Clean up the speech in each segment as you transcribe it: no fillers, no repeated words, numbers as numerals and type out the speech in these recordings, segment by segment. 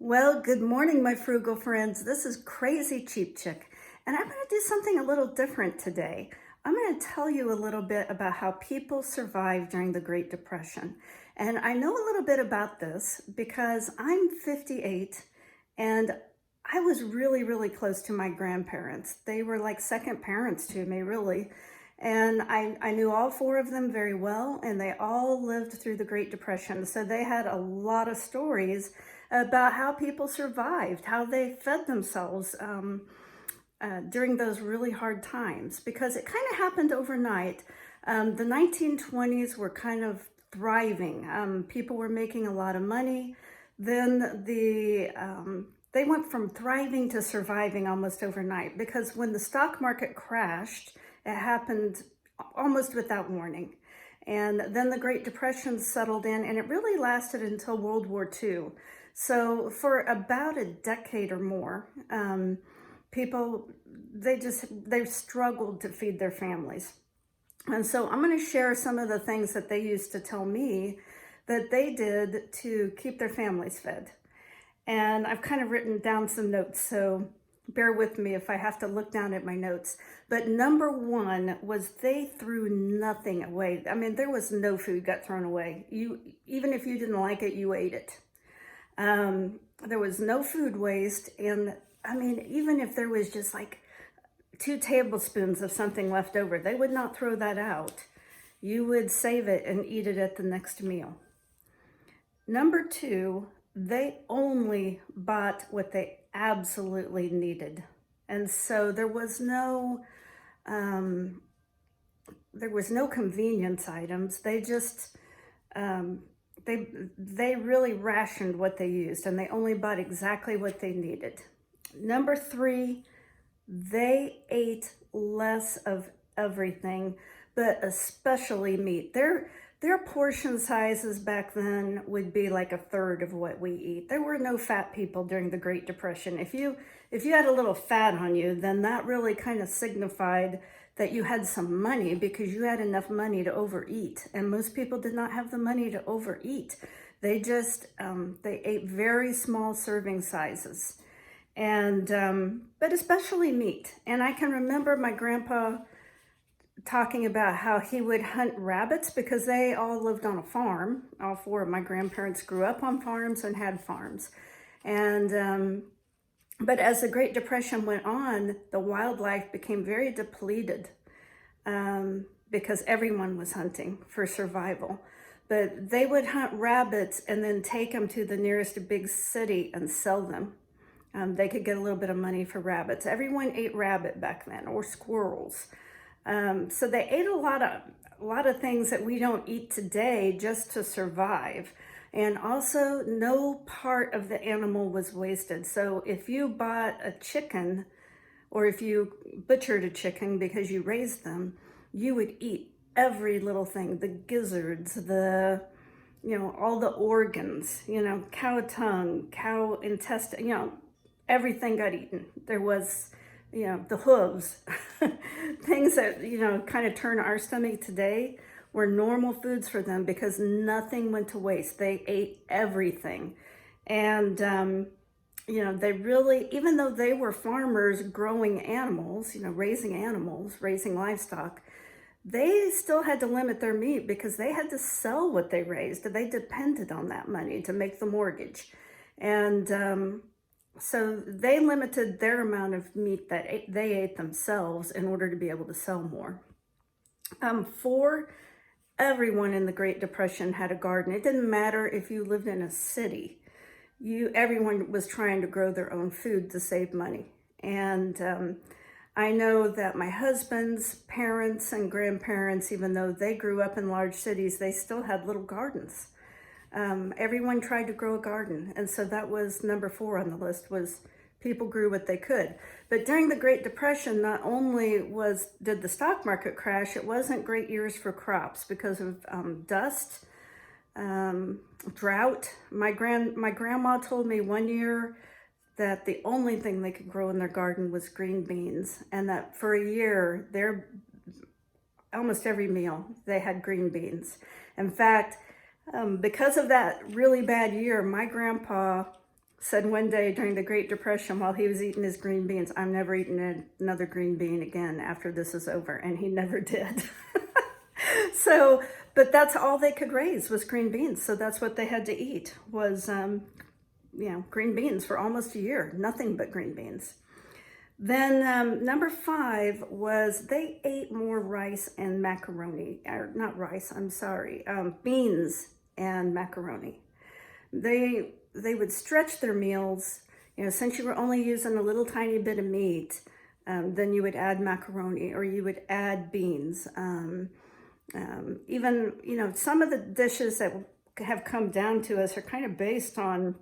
Well, good morning, my frugal friends. This is Crazy Cheap Chick, and I'm going to do something a little different today. I'm going to tell you a little bit about how people survived during the Great Depression. And I know a little bit about this because I'm 58 and I was really close to my grandparents. They were like second parents to me, really. And I knew all four of them very well, and they all lived through the Great Depression. So they had a lot of stories about how people survived, how they fed themselves during those really hard times, because it kind of happened overnight. The 1920s were kind of thriving. People were making a lot of money. Then they went from thriving to surviving almost overnight, because when the stock market crashed, it happened almost without warning. And then the Great Depression settled in, and it really lasted until World War II. So for about a decade or more, people, they struggled to feed their families. And so I'm going to share some of the things that they used to tell me that they did to keep their families fed. And I've kind of written down some notes, so bear with me if I have to look down at my notes. But number one was they threw nothing away. I mean, there was no food got thrown away. Even if you didn't like it, you ate it. There was no food waste. And I mean, even if there was just like 2 tablespoons of something left over, they would not throw that out. You would save it and eat it at the next meal. Number two, they only bought what they absolutely needed. And so there was no convenience items. They just they really rationed what they used, and they only bought exactly what they needed. Number three, they ate less of everything, but especially meat. Their portion sizes back then would be like a third of what we eat. There were no fat people during the Great Depression. If you had a little fat on you, then that really kind of signified that you had some money, because you had enough money to overeat. And most people did not have the money to overeat. They just they ate very small serving sizes, and but especially meat. And I can remember my grandpa talking about how he would hunt rabbits, because they all lived on a farm. All four of my grandparents grew up on farms and had farms. And but as the Great Depression went on, the wildlife became very depleted, because everyone was hunting for survival. But they would hunt rabbits and then take them to the nearest big city and sell them. They could get a little bit of money for rabbits. Everyone ate rabbit back then, or squirrels. So they ate a lot of things that we don't eat today just to survive. And also, no part of the animal was wasted. So if you bought a chicken, or if you butchered a chicken because you raised them, you would eat every little thing, the gizzards, all the organs, cow tongue, cow intestine, everything got eaten. There was, the hooves, things that, kind of turn our stomach today, were normal foods for them, because nothing went to waste. They ate everything. And, they really, even though they were farmers growing animals, raising livestock, they still had to limit their meat, because they had to sell what they raised. They depended on that money to make the mortgage. And so they limited their amount of meat that they ate themselves in order to be able to sell more. Four, everyone in the Great Depression had a garden. It didn't matter if you lived in a city. Everyone was trying to grow their own food to save money. And I know that my husband's parents and grandparents, even though they grew up in large cities, they still had little gardens. Everyone tried to grow a garden. And so that was number 4 on the list, was people grew what they could. But during the Great Depression, not only did the stock market crash, it wasn't great years for crops because of dust, drought. My grandma told me one year that the only thing they could grow in their garden was green beans, and that for a year, almost every meal, they had green beans. In fact, because of that really bad year, my grandpa said one day during the Great Depression while he was eating his green beans, "I'm never eating another green bean again after this is over," and he never did. So, but that's all they could raise was green beans. So that's what they had to eat was, green beans for almost a year, nothing but green beans. Then number 5 was they ate more rice and macaroni, or not rice, I'm sorry, beans and macaroni. They would stretch their meals, since you were only using a little tiny bit of meat, then you would add macaroni or you would add beans. Even, some of the dishes that have come down to us are kind of based on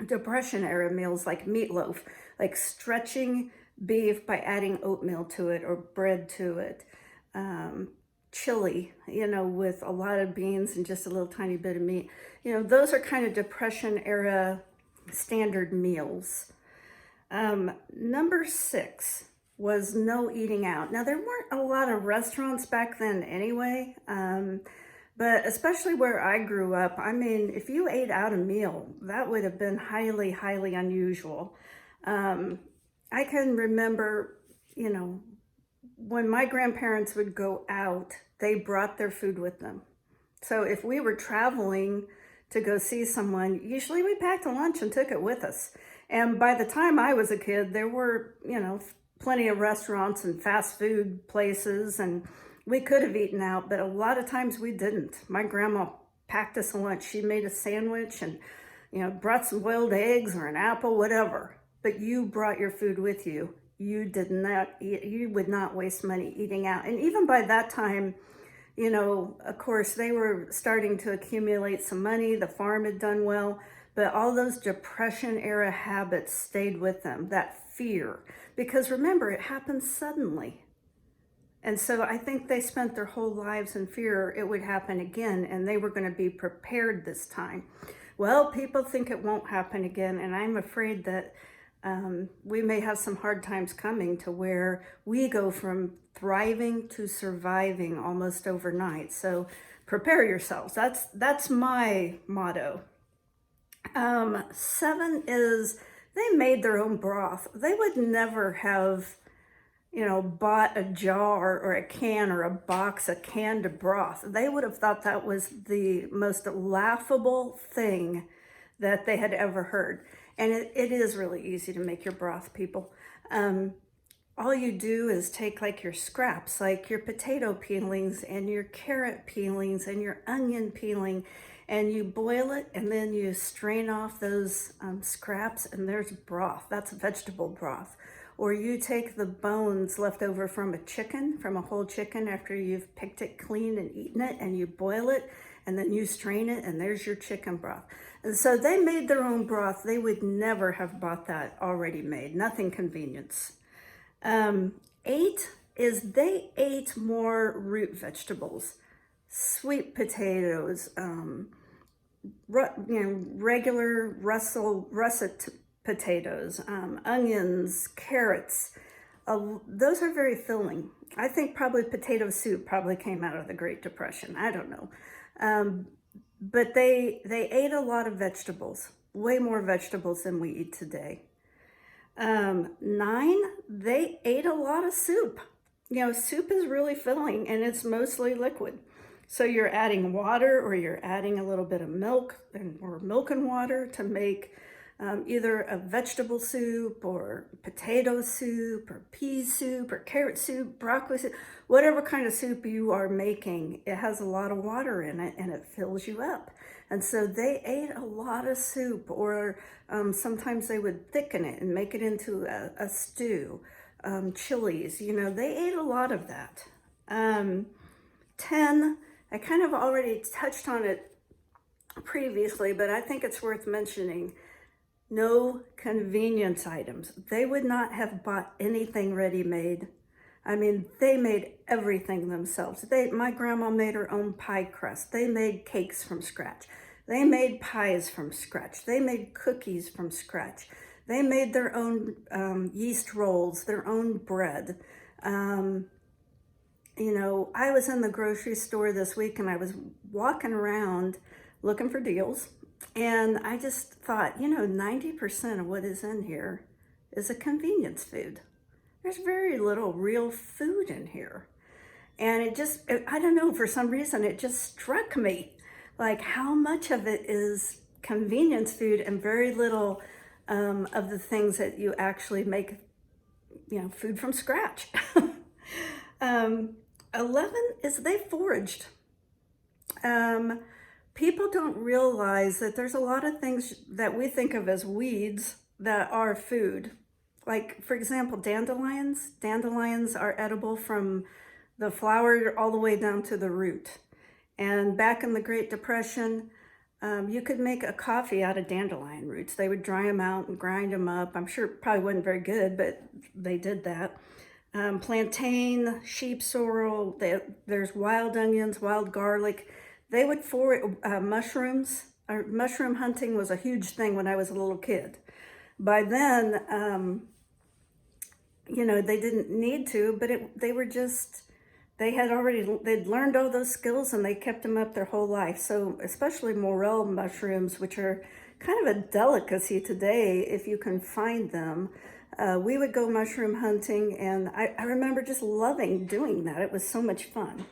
Depression era meals like meatloaf, like stretching beef by adding oatmeal to it or bread to it. Chili, with a lot of beans and just a little tiny bit of meat. Those are kind of Depression era standard meals. Number 6 was no eating out. Now, there weren't a lot of restaurants back then anyway, but especially where I grew up, I mean, if you ate out a meal, that would have been highly, highly unusual. I can remember, when my grandparents would go out, they brought their food with them. So if we were traveling to go see someone, usually we packed a lunch and took it with us. And by the time I was a kid, there were, plenty of restaurants and fast food places, and we could have eaten out, but a lot of times we didn't. My grandma packed us a lunch. She made a sandwich and, brought some boiled eggs or an apple, whatever. But you brought your food with you. You did not eat, you would not waste money eating out. And even by that time, of course, they were starting to accumulate some money. The farm had done well, but all those Depression era habits stayed with them, that fear. Because remember, it happened suddenly. And so I think they spent their whole lives in fear it would happen again, and they were going to be prepared this time. Well, people think it won't happen again, and I'm afraid that we may have some hard times coming to where we go from thriving to surviving almost overnight. So prepare yourselves. That's my motto. 7 is they made their own broth. They would never have, bought a jar or a can or a box of canned broth. They would have thought that was the most laughable thing that they had ever heard. And it is really easy to make your broth, people. All you do is take like your scraps, like your potato peelings and your carrot peelings and your onion peeling, and you boil it, and then you strain off those scraps, and there's broth. That's vegetable broth. Or you take the bones left over from a whole chicken after you've picked it clean and eaten it, and you boil it, and then you strain it, and there's your chicken broth. And so they made their own broth. They would never have bought that already made. Nothing convenience. 8 is they ate more root vegetables, sweet potatoes, regular russet potatoes, onions, carrots. Those are very filling. I think probably potato soup probably came out of the Great Depression. I don't know. But they ate a lot of vegetables, way more vegetables than we eat today. 9, they ate a lot of soup. Soup is really filling and it's mostly liquid. So you're adding water or you're adding a little bit of milk or milk and water to make either a vegetable soup or potato soup or pea soup or carrot soup, broccoli soup, whatever kind of soup you are making. It has a lot of water in it and it fills you up. And so they ate a lot of soup, or sometimes they would thicken it and make it into a stew. Chilies, they ate a lot of that. 10, I kind of already touched on it previously, but I think it's worth mentioning. No convenience items. They would not have bought anything ready-made. I mean, they made everything themselves. My grandma made her own pie crust. They made cakes from scratch. They made pies from scratch. They made cookies from scratch. They made their own yeast rolls, their own bread. I was in the grocery store this week and I was walking around looking for deals. And I just thought, 90% of what is in here is a convenience food. There's very little real food in here. And I don't know, for some reason, it just struck me like how much of it is convenience food and very little of the things that you actually make, food from scratch. um, 11 is they foraged. Um, People don't realize that there's a lot of things that we think of as weeds that are food. Like, for example, dandelions. Dandelions are edible from the flower all the way down to the root. And back in the Great Depression, you could make a coffee out of dandelion roots. They would dry them out and grind them up. I'm sure it probably wasn't very good, but they did that. Plantain, sheep sorrel, there's wild onions, wild garlic. They would forage mushrooms. Mushroom hunting was a huge thing when I was a little kid. By then, they didn't need to, but they'd learned all those skills and they kept them up their whole life. So especially morel mushrooms, which are kind of a delicacy today if you can find them. We would go mushroom hunting, and I remember just loving doing that. It was so much fun.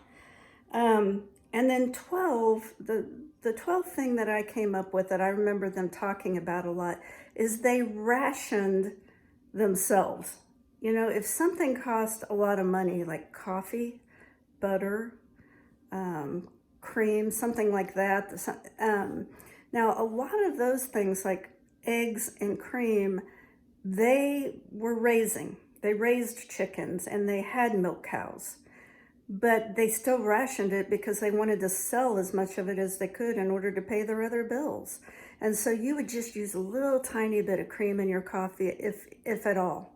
And then 12, the 12th thing that I came up with that I remember them talking about a lot is they rationed themselves. If something cost a lot of money, like coffee, butter, cream, something like that. Now, a lot of those things like eggs and cream, they raised chickens and they had milk cows. But they still rationed it because they wanted to sell as much of it as they could in order to pay their other bills. And so you would just use a little tiny bit of cream in your coffee, if at all.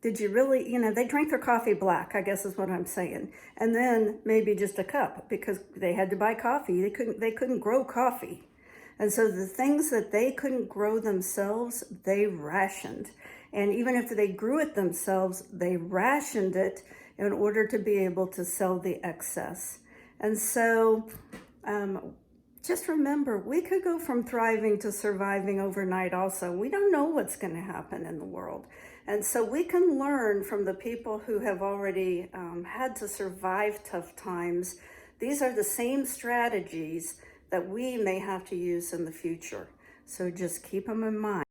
Did you really, they drank their coffee black, I guess is what I'm saying. And then maybe just a cup because they had to buy coffee. They couldn't grow coffee. And so the things that they couldn't grow themselves, they rationed. And even if they grew it themselves, they rationed it in order to be able to sell the excess. And so just remember, we could go from thriving to surviving overnight also. We don't know what's going to happen in the world. And so we can learn from the people who have already had to survive tough times. These are the same strategies that we may have to use in the future. So just keep them in mind.